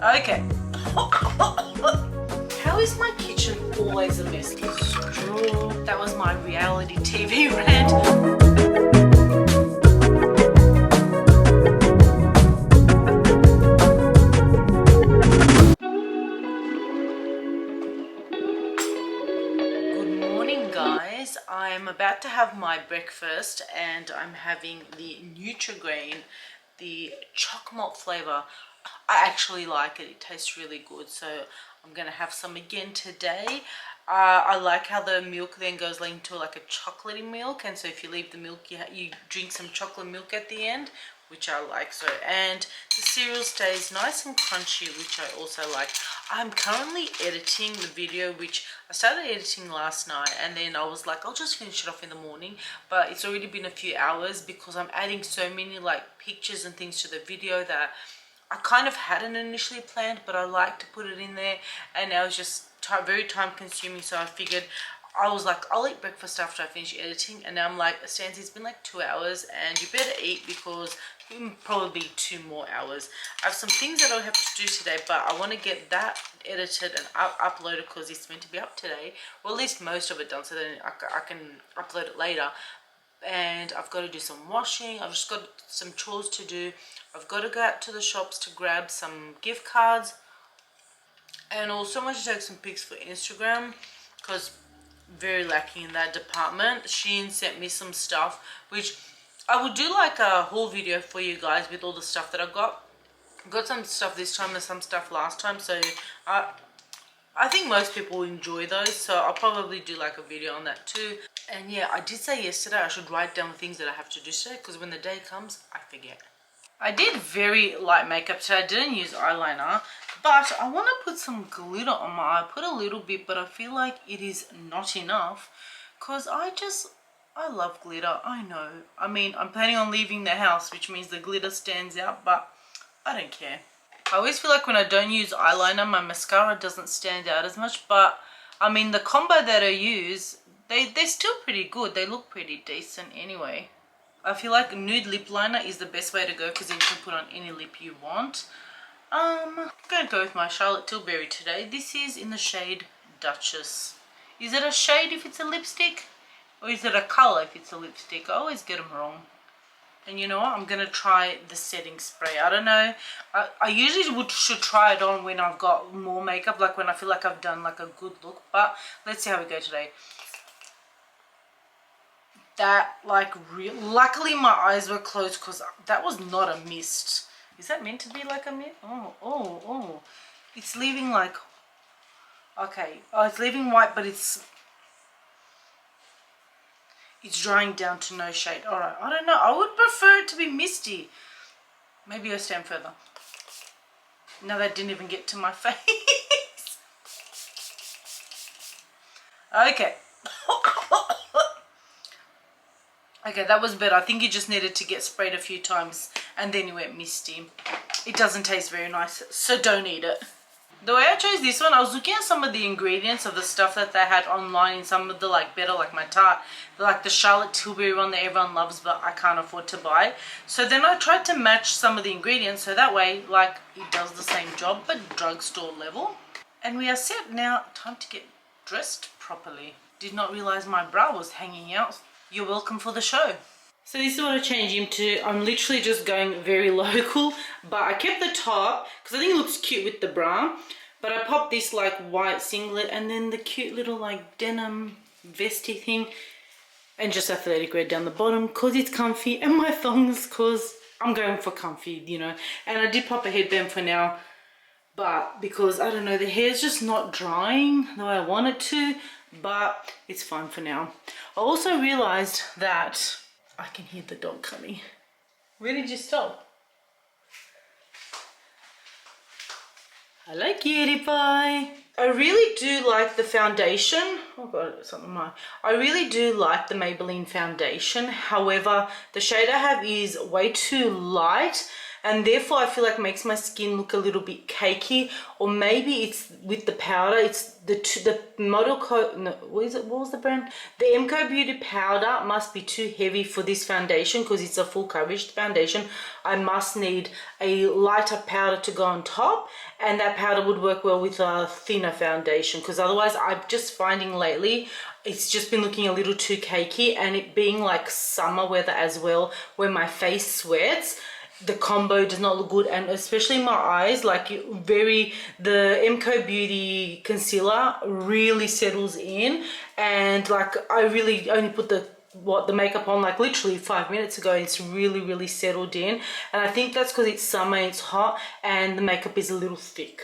Okay. How is my kitchen always a mess? That was my reality TV rant. Good morning, guys. I'm about to have my breakfast and I'm having the Nutri-Grain, the choc malt flavor. I actually like it. It tastes really good, so I'm gonna have some again today. I like how the milk then goes into like a chocolatey milk, and so if you leave the milk, you drink some chocolate milk at the end, which I like. So, and the cereal stays nice and crunchy, which I also like. I'm currently editing the video, which I started editing last night, and then I was like, I'll just finish it off in the morning, but it's already been a few hours because I'm adding so many like pictures and things to the video that I kind of hadn't initially planned, but I like to put it in there, and now it's just very time consuming, so I figured, I was like, I'll eat breakfast after I finish editing, and now I'm like, Stanzie, it's been like 2 hours and you better eat because probably 2 more hours. I have some things that I'll have to do today, but I want to get that edited and uploaded because it's meant to be up today, or at least most of it done, so then I can upload it later. And I've got to do some washing. I've just got some chores to do. I've got to go out to the shops to grab some gift cards, and also I want to take some pics for Instagram because very lacking in that department. Shein sent me some stuff, which I would do like a haul video for you guys with all the stuff that I got. Got some stuff this time and some stuff last time, so I think most people enjoy those, so I'll probably do like a video on that too. And yeah, I did say yesterday I should write down the things that I have to do today, because when the day comes, I forget. I did very light makeup today. I didn't use eyeliner, but I want to put some glitter on my eye. I put a little bit, but I feel like it is not enough, because I love glitter. I know. I mean, I'm planning on leaving the house, which means the glitter stands out, but I don't care. I always feel like when I don't use eyeliner, my mascara doesn't stand out as much, but I mean, the combo that I use, they're still pretty good. They look pretty decent anyway. I feel like nude lip liner is the best way to go because then you can put on any lip you want. I'm going to go with my Charlotte Tilbury today. This is in the shade Duchess. Is it a shade if it's a lipstick? Or is it a colour if it's a lipstick? I always get them wrong. And you know what? I'm going to try the setting spray. I don't know. I usually should try it on when I've got more makeup, like when I feel like I've done like a good look. But let's see how we go today. That like luckily my eyes were closed because that was not a mist. Is that meant to be like a mist? Oh, it's leaving like, okay, oh, it's leaving white, but it's drying down to no shade. All right, I don't know, I would prefer it to be misty. Maybe I'll stand further. No, that didn't even get to my face. Okay. Okay, that was better. I think you just needed to get sprayed a few times and then you went misty. It doesn't taste very nice, so don't eat it. The way I chose this one, I was looking at some of the ingredients of the stuff that they had online in some of the like better, like my Tarte, like the Charlotte Tilbury one that everyone loves but I can't afford to buy. So then I tried to match some of the ingredients so that way like it does the same job but drugstore level. And we are set now. Time to get dressed properly. Did not realize my bra was hanging out. You're welcome for the show. So this is what I changed him to. I'm literally just going very local, but I kept the top because I think it looks cute with the bra, but I popped this like white singlet and then the cute little like denim vesty thing and just athletic wear down the bottom because it's comfy, and my thongs because I'm going for comfy, you know. And I did pop a headband for now, but because I don't know, the hair's just not drying the way I want it to, but it's fine for now. I also realized that I can hear the dog coming. Where did you stop? Hello, cutie pie. I really do like the foundation. Oh god, it's on my. I really do like the Maybelline foundation. However, the shade I have is way too light, and therefore I feel like it makes my skin look a little bit cakey, or maybe it's with the powder. It's the Model Co, no, what is it, what was the brand? The MCO Beauty powder must be too heavy for this foundation because it's a full coverage foundation. I must need a lighter powder to go on top, and that powder would work well with a thinner foundation, because otherwise I'm just finding lately it's just been looking a little too cakey, and it being like summer weather as well, where my face sweats, the combo does not look good. And especially my eyes, like the MCO Beauty concealer really settles in, and like I really only put the makeup on like literally 5 minutes ago, and it's really settled in. And I think that's because it's summer, it's hot, and the makeup is a little thick.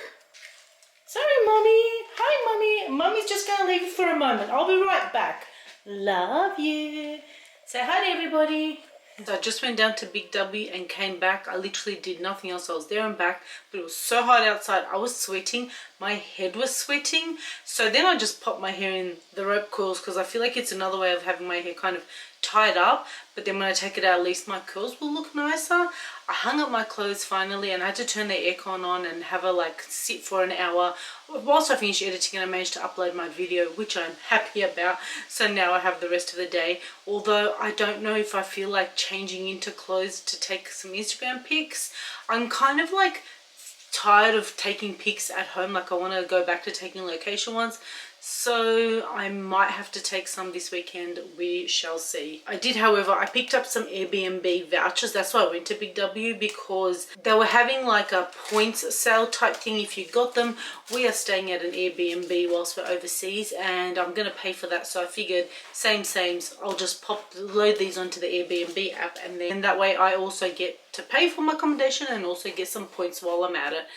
Sorry, Mommy. Hi, Mommy. Mommy's just gonna leave you for a moment. I'll be right back. Love you. Say hi to everybody. So I just went down to Big W and came back. I literally did nothing else. I was there and back, but it was so hot outside. I was sweating. My head was sweating. So then I just popped my hair in the rope coils, because I feel like it's another way of having my hair kind of tied up, but then when I take it out, at least my curls will look nicer. I hung up my clothes finally, and I had to turn the aircon on and have a like sit for an hour whilst I finished editing, and I managed to upload my video, which I'm happy about. So now I have the rest of the day, although I don't know if I feel like changing into clothes to take some Instagram pics. I'm kind of like tired of taking pics at home. Like I want to go back to taking location ones, so I might have to take some this weekend. We shall see. I did, however, I picked up some Airbnb vouchers. That's why I went to Big W, because they were having like a points sale type thing if you got them. We are staying at an Airbnb whilst we're overseas, and I'm going to pay for that, so I figured same, I'll just load these onto the Airbnb app, and then that way I also get to pay for my accommodation and also get some points while I'm at it.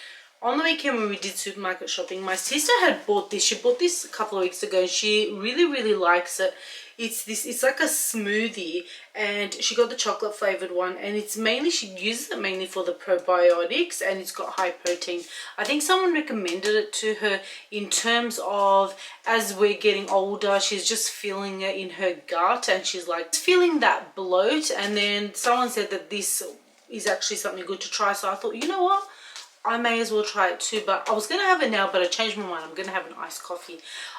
On the weekend when we did supermarket shopping, my sister had bought this. She bought this a couple of weeks ago, and she really likes it. It's like a smoothie, and she got the chocolate flavored one, and she uses it mainly for the probiotics, and it's got high protein. I think someone recommended it to her in terms of, as we're getting older, she's just feeling it in her gut, and she's like feeling that bloat, and then someone said that this is actually something good to try. So I thought, you know what, I may as well try it too. But I was going to have it now, but I changed my mind. I'm going to have an iced coffee.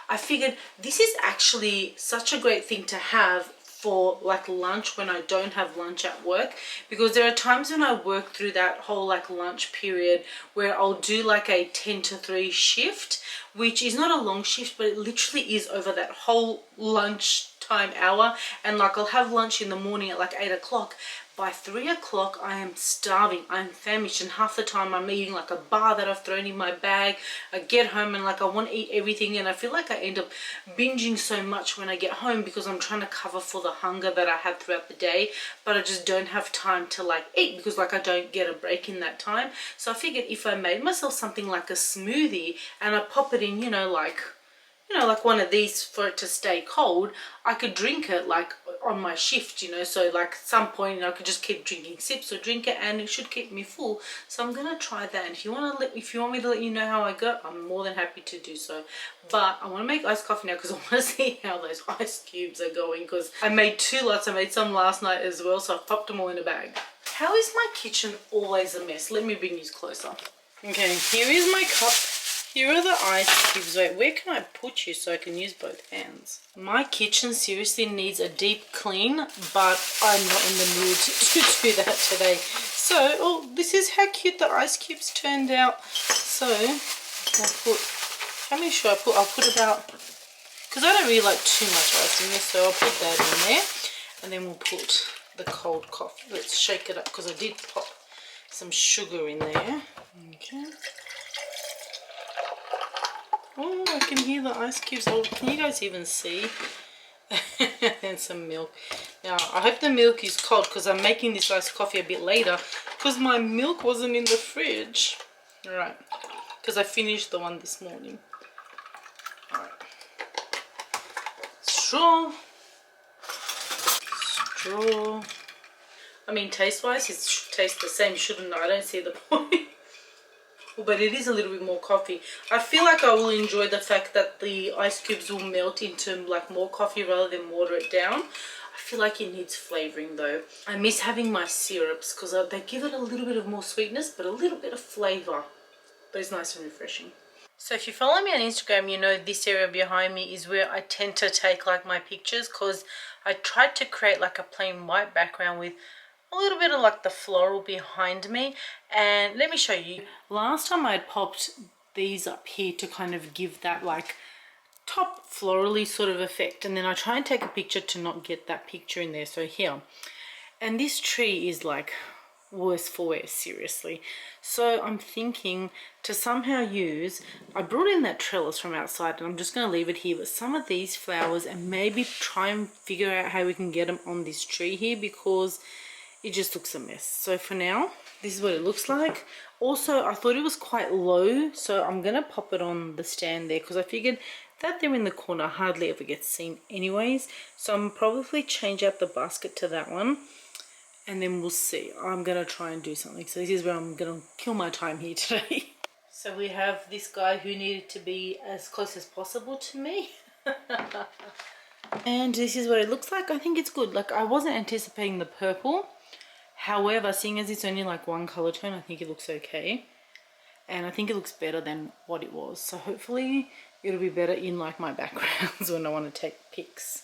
I figured this is actually such a great thing to have for like lunch when I don't have lunch at work, because there are times when I work through that whole like lunch period where I'll do like a 10 to 3 shift, which is not a long shift, but it literally is over that whole lunch time hour. And like I'll have lunch in the morning at like 8 o'clock. By 3 o'clock, I am starving, I'm famished, and half the time I'm eating like a bar that I've thrown in my bag. I get home and like I want to eat everything, and I feel like I end up binging so much when I get home because I'm trying to cover for the hunger that I had throughout the day, but I just don't have time to like eat because like I don't get a break in that time. So I figured if I made myself something like a smoothie and I pop it in, like one of these for it to stay cold, I could drink it like on my shift, so like at some point I could just keep drinking sips or drink it, and it should keep me full. So I'm gonna try that, and if you want me to let you know how I go, I'm more than happy to do so. But I want to make iced coffee now because I want to see how those ice cubes are going, because I made 2 lots. I made some last night as well, so I've popped them all in a bag. How is my kitchen always a mess? Let me bring you closer. Okay, here is my cup. Here are the ice cubes. Wait, where can I put you so I can use both hands? My kitchen seriously needs a deep clean, but I'm not in the mood to do that today. So, this is how cute the ice cubes turned out. So, I'll put, how many should I put? I'll put about, because I don't really like too much ice in there, so I'll put that in there. And then we'll put the cold coffee. Let's shake it up, because I did pop some sugar in there. Okay. Oh, I can hear the ice cubes. Oh, can you guys even see? And some milk. Now, I hope the milk is cold, because I'm making this iced coffee a bit later, because my milk wasn't in the fridge. Alright, because I finished the one this morning. Alright. Straw. I mean, taste-wise, it should taste the same, shouldn't it? I don't see the point. But it is a little bit more coffee. I feel like I will enjoy the fact that the ice cubes will melt into like more coffee rather than water it down. I feel like it needs flavoring though. I miss having my syrups because they give it a little bit of more sweetness, but a little bit of flavor. But it's nice and refreshing. So if you follow me on Instagram, you know this area behind me is where I tend to take like my pictures, because I tried to create like a plain white background with a little bit of like the floral behind me. And let me show you. Last time I had popped these up here to kind of give that like top florally sort of effect, and then I try and take a picture to not get that picture in there. So here, and this tree is like worse for wear, seriously. So I'm thinking to somehow use, I brought in that trellis from outside and I'm just going to leave it here, but some of these flowers, and maybe try and figure out how we can get them on this tree here, because it just looks a mess. So for now, this is what it looks like. Also, I thought it was quite low, so I'm going to pop it on the stand there, because I figured that there in the corner hardly ever gets seen anyways. So I'm probably change out the basket to that one, and then we'll see. I'm going to try and do something. So this is where I'm going to kill my time here today. So we have this guy who needed to be as close as possible to me. And this is what it looks like. I think it's good. Like, I wasn't anticipating the purple. However, seeing as it's only like one color tone, I think it looks okay. And I think it looks better than what it was. So hopefully it'll be better in like my backgrounds when I want to take pics.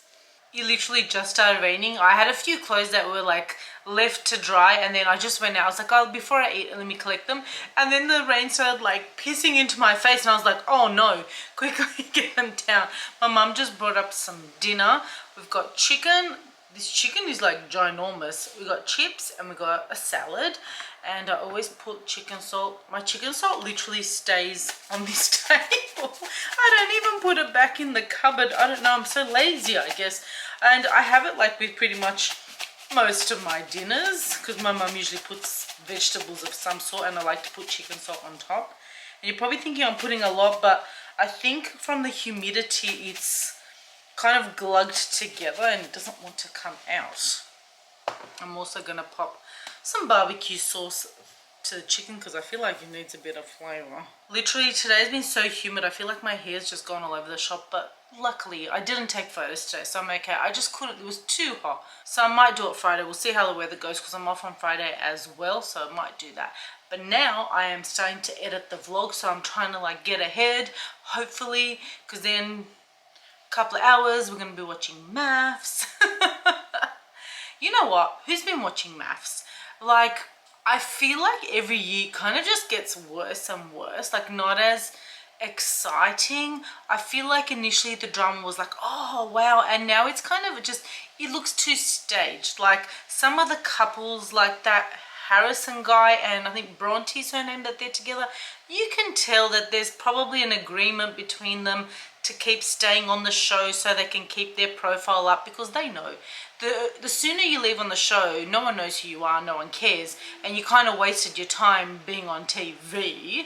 It literally just started raining. I had a few clothes that were like left to dry, and then I just went out. I was like, oh, before I eat, let me collect them. And then the rain started like pissing into my face, and I was like, oh no, quickly get them down. My mum just brought up some dinner. We've got chicken. This chicken is like ginormous. We got chips and we got a salad, and I always put chicken salt. My chicken salt literally stays on this table. I don't even put it back in the cupboard. I don't know, I'm so lazy, I guess. And I have it like with pretty much most of my dinners, because my mum usually puts vegetables of some sort, and I like to put chicken salt on top. And you're probably thinking I'm putting a lot, but I think from the humidity it's kind of glugged together and it doesn't want to come out. I'm also going to pop some barbecue sauce to the chicken, because I feel like it needs a bit of flavour. Literally today's been so humid, I feel like my hair's just gone all over the shop, but luckily I didn't take photos today, so I'm okay. I just couldn't, it was too hot. So I might do it Friday. We'll see how the weather goes, because I'm off on Friday as well, so I might do that. But now I am starting to edit the vlog, so I'm trying to like get ahead, hopefully, because then couple of hours we're going to be watching maths. You know what, who's been watching maths? Like, I feel like every year kind of just gets worse and worse, like not as exciting. I feel like initially the drama was like, oh wow, and now it's kind of just, it looks too staged. Like some of the couples, like that Harrison guy and I think Bronte's her name, that they're together, you can tell that there's probably an agreement between them to keep staying on the show so they can keep their profile up, because they know the sooner you leave on the show, no one knows who you are, no one cares, and you kind of wasted your time being on TV,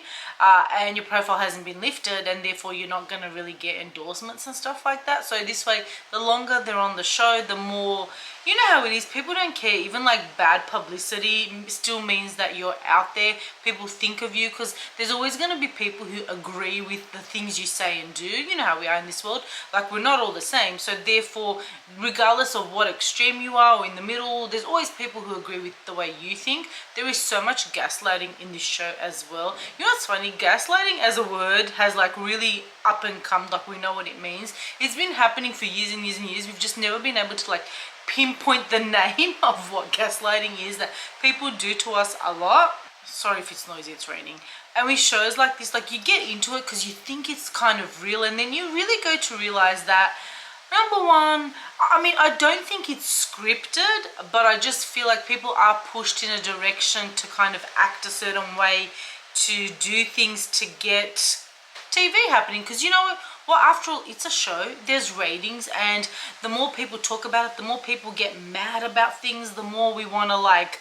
and your profile hasn't been lifted, and therefore you're not going to really get endorsements and stuff like that. So this way, the longer they're on the show, the more, you know how it is, people don't care. Even like bad publicity still means that you're out there, people think of you, because there's always going to be people who agree with the things you say and do. You know how we are in this world, like we're not all the same, so therefore regardless of what extreme you are or in the middle, there's always people who agree with the way you think. There is so much gaslighting in this show as well. You know what's funny, gaslighting as a word has like really up and come, like we know what it means. It's been happening for years and years and years. We've just never been able to like pinpoint the name of what gaslighting is that people do to us a lot. Sorry if it's noisy, it's raining. And with shows like this, like you get into it because you think it's kind of real, and then you really go to realize that, number one, I mean, I don't think it's scripted, but I just feel like people are pushed in a direction to kind of act a certain way, to do things to get TV happening. Because you know, well, after all, it's a show, there's ratings, and the more people talk about it, the more people get mad about things, the more we want to like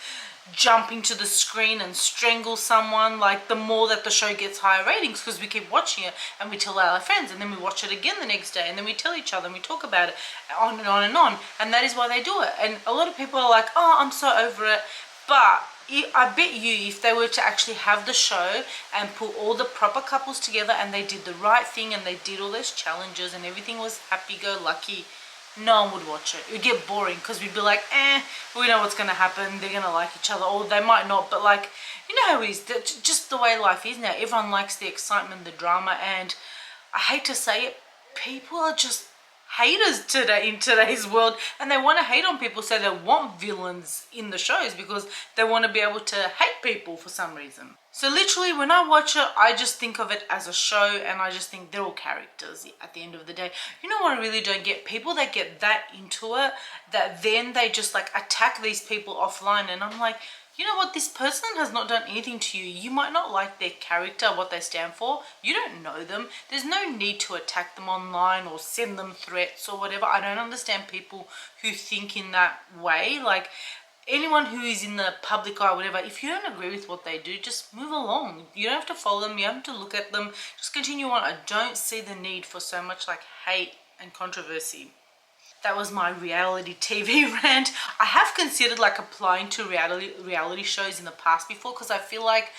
jump into the screen and strangle someone, like the more that the show gets higher ratings, because we keep watching it and we tell our friends, and then we watch it again the next day, and then we tell each other and we talk about it on and on and on. And that is why they do it. And a lot of people are like, oh, I'm so over it. But I bet you, if they were to actually have the show and put all the proper couples together and they did the right thing and they did all those challenges and everything was happy-go-lucky, no one would watch it. It would get boring because we'd be like, we know what's going to happen. They're going to like each other, or they might not. But like, you know how it is, just the way life is now. Everyone likes the excitement, the drama, and I hate to say it, people are just haters today in today's world, and they want to hate on people, so they want villains in the shows because they want to be able to hate people for some reason. So literally when I watch it, I just think of it as a show, and I just think they're all characters at the end of the day. You know what I really don't get? People that get that into it, that then they just like attack these people offline, and I'm like, you know what, this person has not done anything to you. You might not like their character, what they stand for. You don't know them. There's no need to attack them online or send them threats or whatever. I don't understand people who think in that way. Like, anyone who is in the public eye, whatever, if you don't agree with what they do, just move along. You don't have to follow them. You don't have to look at them. Just continue on. I don't see the need for so much like hate and controversy. That was my reality TV rant. I have considered like applying to reality shows in the past before, because I feel like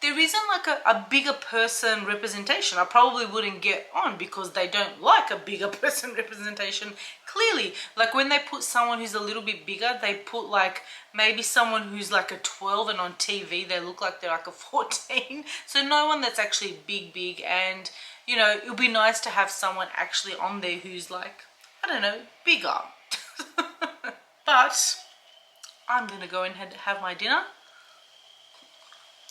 there isn't like a bigger person representation. I probably wouldn't get on because they don't like a bigger person representation. Clearly, like when they put someone who's a little bit bigger, they put like maybe someone who's like a 12, and on TV they look like they're like a 14. So no one that's actually big, and you know, it would be nice to have someone actually on there who's like, I don't know, bigger. But I'm gonna go and have my dinner,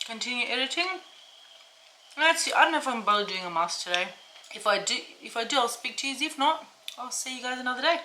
continue editing. Let's see, I don't know if I'm bother doing a mask today. If I do, I'll speak to you. If not, I'll see you guys another day.